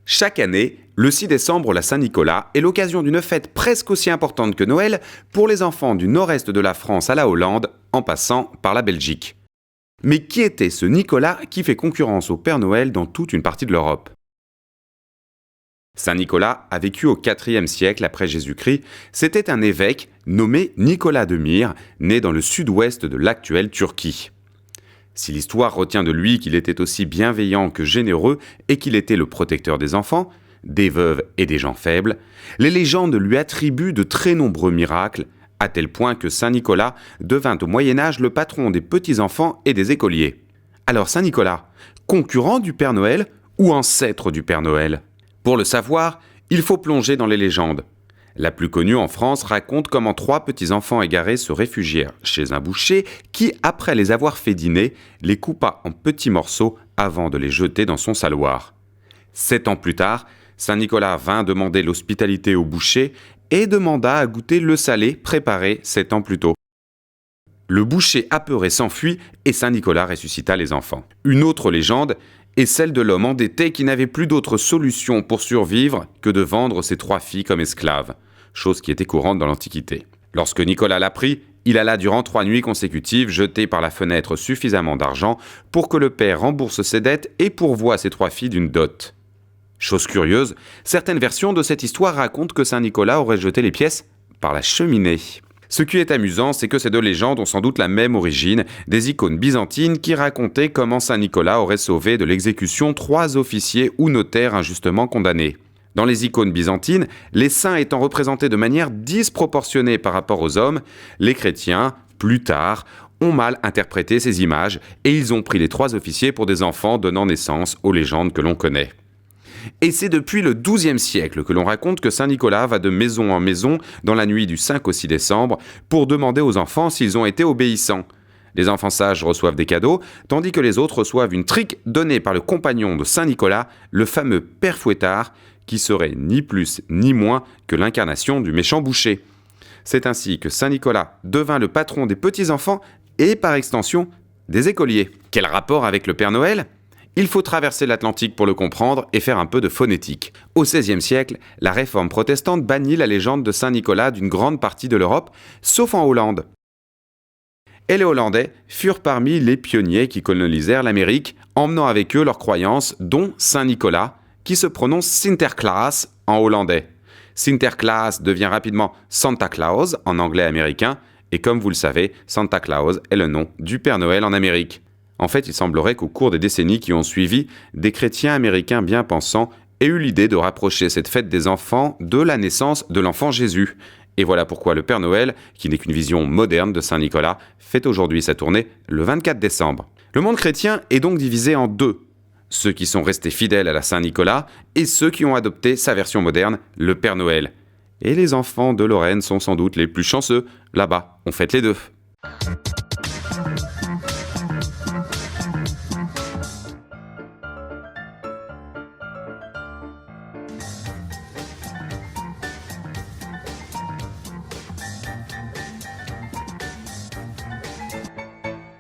Chaque année, le 6 décembre, la Saint-Nicolas est l'occasion d'une fête presque aussi importante que Noël pour les enfants du nord-est de la France à la Hollande, en passant par la Belgique. Mais qui était ce Nicolas qui fait concurrence au Père Noël dans toute une partie de l'Europe ? Saint Nicolas a vécu au IVe siècle après Jésus-Christ. C'était un évêque nommé Nicolas de Myre, né dans le sud-ouest de l'actuelle Turquie. Si l'histoire retient de lui qu'il était aussi bienveillant que généreux et qu'il était le protecteur des enfants, des veuves et des gens faibles, les légendes lui attribuent de très nombreux miracles, à tel point que Saint Nicolas devint au Moyen-Âge le patron des petits-enfants et des écoliers. Alors Saint Nicolas, concurrent du Père Noël ou ancêtre du Père Noël ? Pour le savoir, il faut plonger dans les légendes. La plus connue en France raconte comment 3 petits-enfants égarés se réfugièrent chez un boucher qui, après les avoir fait dîner, les coupa en petits morceaux avant de les jeter dans son saloir. 7 ans plus tard, Saint Nicolas vint demander l'hospitalité au boucher et demanda à goûter le salé préparé 7 ans plus tôt. Le boucher apeuré s'enfuit et Saint Nicolas ressuscita les enfants. Une autre légende est celle de l'homme endetté qui n'avait plus d'autre solution pour survivre que de vendre ses 3 filles comme esclaves, chose qui était courante dans l'Antiquité. Lorsque Nicolas l'apprit, il alla durant 3 nuits consécutives jeter par la fenêtre suffisamment d'argent pour que le père rembourse ses dettes et pourvoie ses 3 filles d'une dot. Chose curieuse, certaines versions de cette histoire racontent que Saint Nicolas aurait jeté les pièces par la cheminée. Ce qui est amusant, c'est que ces 2 légendes ont sans doute la même origine, des icônes byzantines qui racontaient comment Saint Nicolas aurait sauvé de l'exécution 3 officiers ou notaires injustement condamnés. Dans les icônes byzantines, les saints étant représentés de manière disproportionnée par rapport aux hommes, les chrétiens, plus tard, ont mal interprété ces images et ils ont pris les 3 officiers pour des enfants donnant naissance aux légendes que l'on connaît. Et c'est depuis le XIIe siècle que l'on raconte que Saint Nicolas va de maison en maison dans la nuit du 5 au 6 décembre pour demander aux enfants s'ils ont été obéissants. Les enfants sages reçoivent des cadeaux, tandis que les autres reçoivent une trique donnée par le compagnon de Saint Nicolas, le fameux Père Fouettard, qui serait ni plus ni moins que l'incarnation du méchant boucher. C'est ainsi que Saint Nicolas devint le patron des petits-enfants et, par extension, des écoliers. Quel rapport avec le Père Noël ? Il faut traverser l'Atlantique pour le comprendre et faire un peu de phonétique. Au XVIe siècle, la réforme protestante bannit la légende de Saint Nicolas d'une grande partie de l'Europe, sauf en Hollande. Et les Hollandais furent parmi les pionniers qui colonisèrent l'Amérique, emmenant avec eux leurs croyances, dont Saint Nicolas, qui se prononce Sinterklaas en hollandais. Sinterklaas devient rapidement Santa Claus en anglais américain, et comme vous le savez, Santa Claus est le nom du Père Noël en Amérique. En fait, il semblerait qu'au cours des décennies qui ont suivi, des chrétiens américains bien pensants aient eu l'idée de rapprocher cette fête des enfants de la naissance de l'enfant Jésus. Et voilà pourquoi le Père Noël, qui n'est qu'une vision moderne de Saint Nicolas, fait aujourd'hui sa tournée le 24 décembre. Le monde chrétien est donc divisé en 2. Ceux qui sont restés fidèles à la Saint Nicolas et ceux qui ont adopté sa version moderne, le Père Noël. Et les enfants de Lorraine sont sans doute les plus chanceux. Là-bas, on fête les 2.